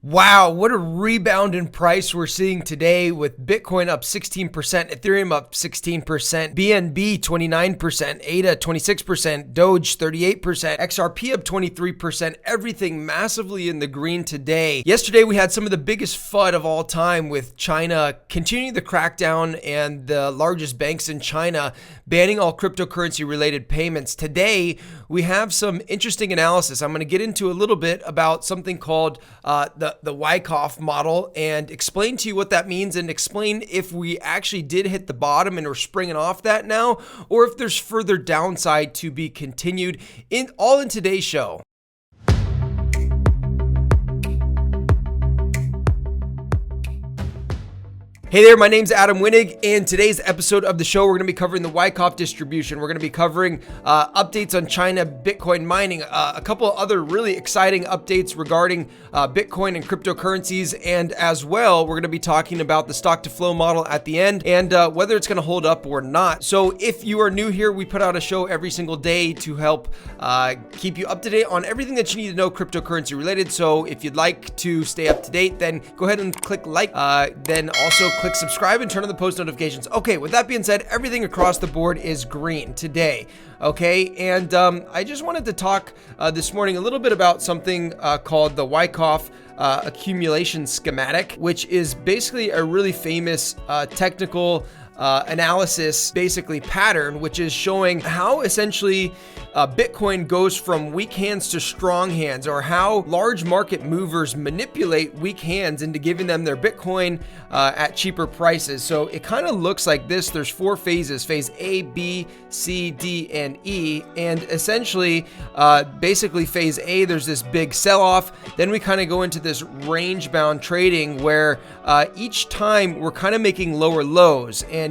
Wow, what a rebound in price we're seeing today with Bitcoin up 16%, Ethereum up 16%, BNB 29%, ADA 26%, Doge 38%, XRP up 23%, everything massively in the green today. Yesterday we had some of the biggest FUD of all time with China continuing the crackdown and the largest banks in China banning all cryptocurrency related payments. Today we have some interesting analysis. I'm going to get into a little bit about something called the Wyckoff model and explain to you what that means and explain if we actually did hit the bottom and we're springing off that now, or if there's further downside to be continued in today's show. Hey there, my name's Adam Winnig, and today's episode of the show, we're going to be covering the Wyckoff distribution. We're going to be covering updates on China Bitcoin mining, a couple of other really exciting updates regarding Bitcoin and cryptocurrencies, and as well, we're going to be talking about the stock to flow model at the end and whether it's going to hold up or not. So if you are new here, we put out a show every single day to help keep you up to date on everything that you need to know cryptocurrency related. So if you'd like to stay up to date, then go ahead and click like, then also click subscribe and turn on the post notifications. Okay, with that being said, everything across the board is green today. Okay, and I just wanted to talk this morning a little bit about something called the Wyckoff accumulation schematic, which is basically a really famous technical analysis basically pattern, which is showing how essentially Bitcoin goes from weak hands to strong hands, or how large market movers manipulate weak hands into giving them their Bitcoin at cheaper prices. So it kind of looks like this. There's four phases: phase A, B, C, D, and E. And essentially, basically phase A, there's this big sell-off. Then we kind of go into this range-bound trading where each time we're kind of making lower lows. And,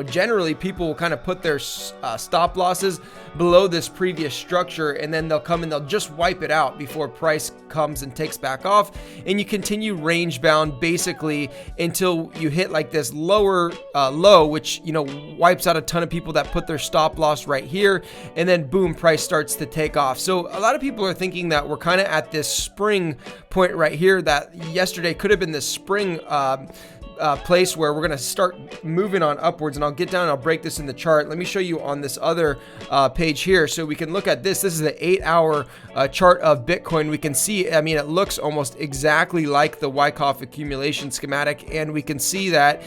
generally people will kind of put their stop losses below this previous structure, and then they'll come and they'll just wipe it out before price comes and takes back off. And you continue range bound basically until you hit like this lower low, which, wipes out a ton of people that put their stop loss right here. And then boom, price starts to take off. So a lot of people are thinking that we're kind of at this spring point right here, that yesterday could have been this spring place where we're going to start moving on upwards. And I'll get down and I'll break this in the chart. Let me show you on this other page here so we can look at this. This is the 8-hour chart of Bitcoin. We can see, it looks almost exactly like the Wyckoff accumulation schematic, and we can see that,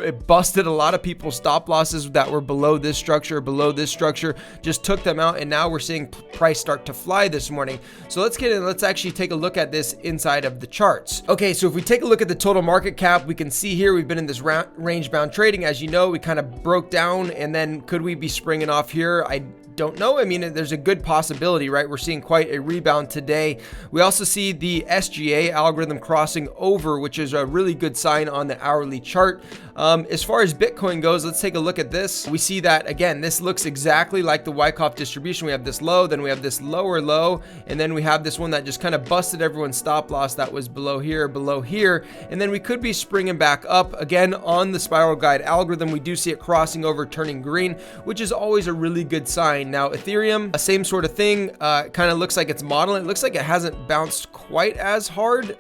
it busted a lot of people's stop losses that were below this structure, just took them out, and now we're seeing price start to fly this morning. So let's actually take a look at this inside of the charts. Okay, so if we take a look at the total market cap, we can see here we've been in this range bound trading. As you know, we kind of broke down, and then could we be springing off here? I don't know. There's a good possibility, right? We're seeing quite a rebound today. We also see the SGA algorithm crossing over, which is a really good sign on the hourly chart. As far as Bitcoin goes, let's take a look at this. We see that, again, this looks exactly like the Wyckoff distribution. We have this low, then we have this lower low, and then we have this one that just kind of busted everyone's stop loss that was below here, and then we could be springing back up. Again, on the spiral guide algorithm, we do see it crossing over, turning green, which is always a really good sign. Now, Ethereum, same sort of thing, kind of looks like it's modeling. It looks like it hasn't bounced quite as hard,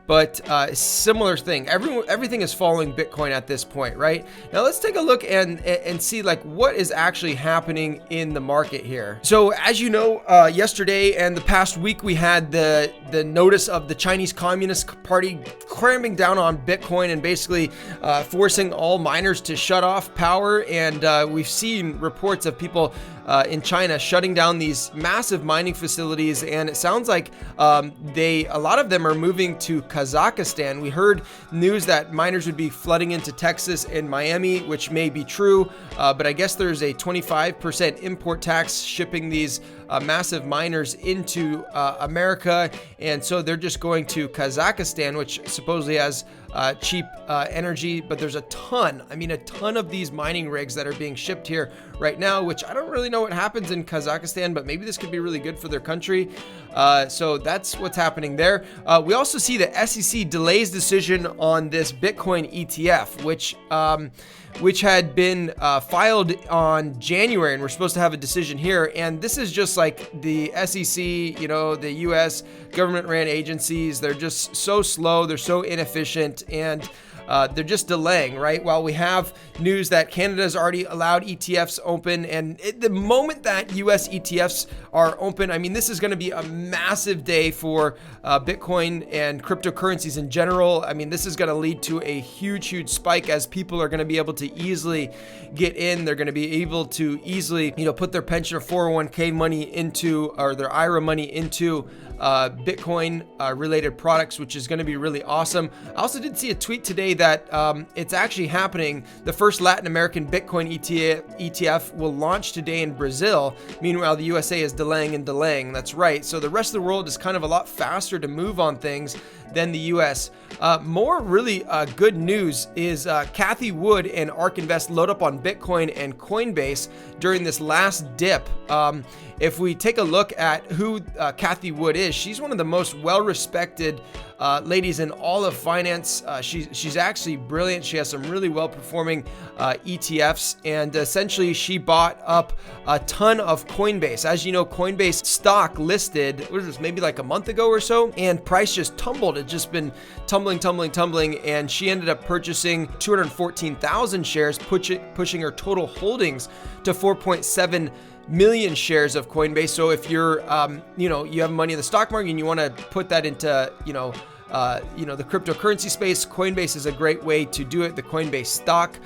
but similar thing. Everything is following Bitcoin at this point, right? Now let's take a look and see like what is actually happening in the market here. So as you know, yesterday and the past week, we had the notice of the Chinese Communist Party cramming down on Bitcoin and basically forcing all miners to shut off power. And we've seen reports of people in China shutting down these massive mining facilities, and it sounds like a lot of them are moving to Kazakhstan. We heard news that miners would be flooding into Texas and Miami, which may be true, but I guess there's a 25% import tax shipping these massive miners into America, and so they're just going to Kazakhstan, which supposedly has cheap energy. But there's a ton of these mining rigs that are being shipped here right now, which I don't really know what happens in Kazakhstan, but maybe this could be really good for their country. So that's what's happening there. We also see the SEC delays decision on this Bitcoin ETF, which had been filed on January, and we're supposed to have a decision here. And this is just like the SEC, the US government ran agencies. They're just so slow. They're so inefficient, and they're just delaying, right? While we have news that Canada's already allowed ETFs open, and the moment that US ETFs are open, I mean, this is going to be a massive day for Bitcoin and cryptocurrencies in general. I mean, this is going to lead to a huge spike, as people are going to be able to easily get in. They're going to be able to easily, put their pension or 401k money into, or their IRA money into Bitcoin related products, which is going to be really awesome. I also did see a tweet today that it's actually happening. The first Latin American Bitcoin ETF will launch today in Brazil. Meanwhile, the USA is delaying and delaying. That's right. So the rest of the world is kind of a lot faster to move on things than the US. More really good news is Cathie Wood and ARK Invest load up on Bitcoin and Coinbase during this last dip. If we take a look at who Cathie Wood is, she's one of the most well-respected ladies in all of finance. She's actually brilliant. She has some really well-performing ETFs, and essentially she bought up a ton of Coinbase. As you know, Coinbase stock listed, what was this, maybe like a month ago or so, and price just tumbled. It's just been tumbling, and she ended up purchasing 214,000 shares, pushing her total holdings to 4.7 million shares of Coinbase. So if you're, you have money in the stock market and you want to put that into, the cryptocurrency space, Coinbase is a great way to do it. The Coinbase stock.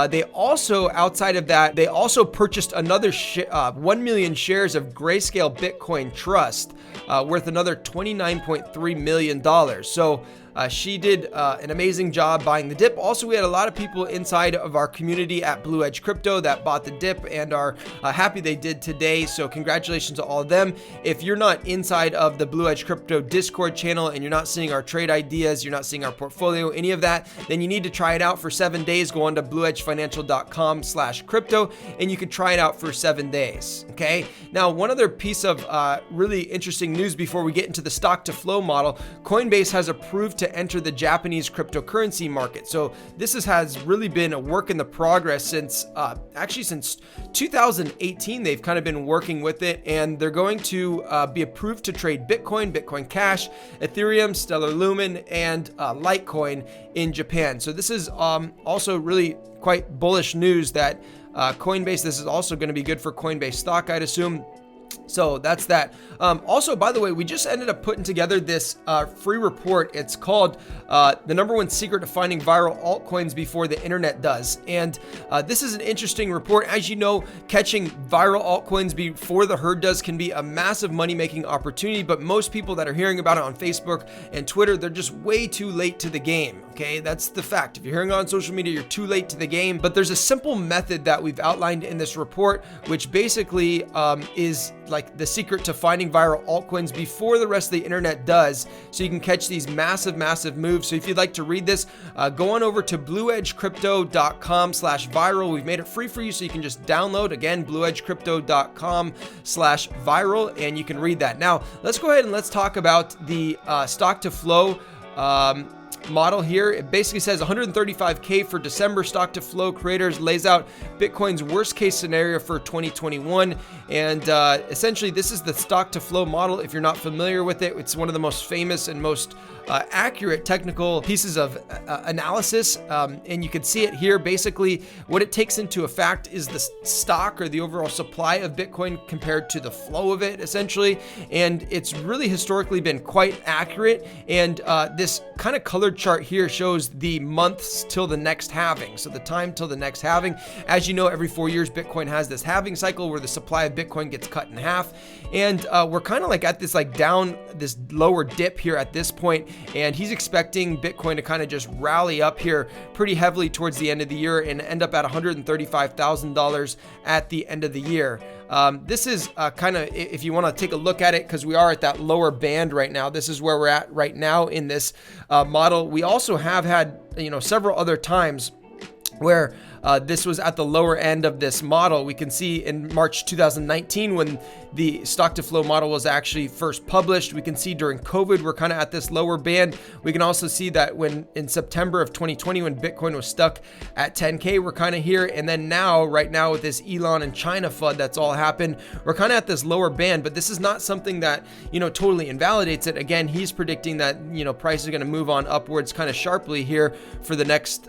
They also, outside of that, they also purchased another 1 million shares of Grayscale Bitcoin Trust, worth another $29.3 million. So she did an amazing job buying the dip. Also, we had a lot of people inside of our community at Blue Edge Crypto that bought the dip and are happy they did today. So congratulations to all of them. If you're not inside of the Blue Edge Crypto Discord channel and you're not seeing our trade ideas, you're not seeing our portfolio, any of that, then you need to try it out for 7 days. Go on to blueedgefinancial.com/crypto and you can try it out for 7 days. Okay. Now, one other piece of really interesting news before we get into the stock to flow model, Coinbase has approved to enter the Japanese cryptocurrency market. So this has really been a work in the progress since 2018. They've kind of been working with it, and they're going to be approved to trade Bitcoin, Bitcoin Cash, Ethereum, Stellar Lumen, and Litecoin in Japan. So this is also really quite bullish news that Coinbase, this is also going to be good for Coinbase stock, I'd assume. So that's that. Also, by the way, we just ended up putting together this free report. It's called The Number One Secret to Finding Viral Altcoins Before the Internet Does. And this is an interesting report. As you know, catching viral altcoins before the herd does can be a massive money-making opportunity, but most people that are hearing about it on Facebook and Twitter, they're just way too late to the game. Okay, that's the fact. If you're hearing it on social media, you're too late to the game. But there's a simple method that we've outlined in this report, which basically is like the secret to finding viral altcoins before the rest of the internet does, so you can catch these massive moves. So if you'd like to read this, go on over to blueedgecrypto.com/viral. We've made it free for you, so you can just download, again, blueedgecrypto.com/viral, and you can read that. Now, let's go ahead and let's talk about the stock to flow model here. It basically says 135K for December stock to flow creators, lays out Bitcoin's worst case scenario for 2021. And essentially, this is the stock to flow model. If you're not familiar with it, it's one of the most famous and most accurate technical pieces of analysis. And you can see it here. Basically, what it takes into effect is the stock or the overall supply of Bitcoin compared to the flow of it, essentially. And it's really historically been quite accurate. And this kind of colored chart here shows the months till the next halving. So the time till the next halving. As you know, every 4 years, Bitcoin has this halving cycle where the supply of Bitcoin gets cut in half. And we're kind of like at this this lower dip here at this point. And he's expecting Bitcoin to kind of just rally up here pretty heavily towards the end of the year and end up at $135,000 at the end of the year. This is kind of, if you want to take a look at it, because we are at that lower band right now. This is where we're at right now in this model. We also have had, several other times where this was at the lower end of this model. We can see in March 2019 when the stock to flow model was actually first published. We can see during COVID, we're kind of at this lower band. We can also see that when in September of 2020, when Bitcoin was stuck at 10K, we're kind of here. And then now, right now with this Elon and China FUD that's all happened, we're kind of at this lower band, but this is not something that, totally invalidates it. Again, he's predicting that, price is going to move on upwards kind of sharply here for the next,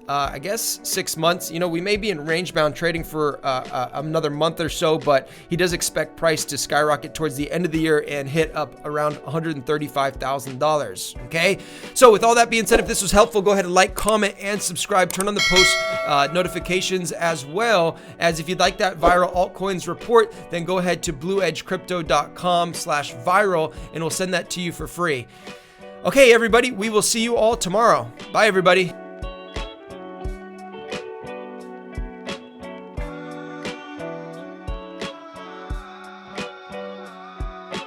6 months. We may be in range bound trading for another month or so, but he does expect price to skyrocket towards the end of the year and hit up around $135,000. Okay. So with all that being said, if this was helpful, go ahead and like, comment, and subscribe. Turn on the post notifications, as well as if you'd like that viral altcoins report, then go ahead to blueedgecrypto.com/viral and we'll send that to you for free. Okay, everybody, we will see you all tomorrow. Bye, everybody.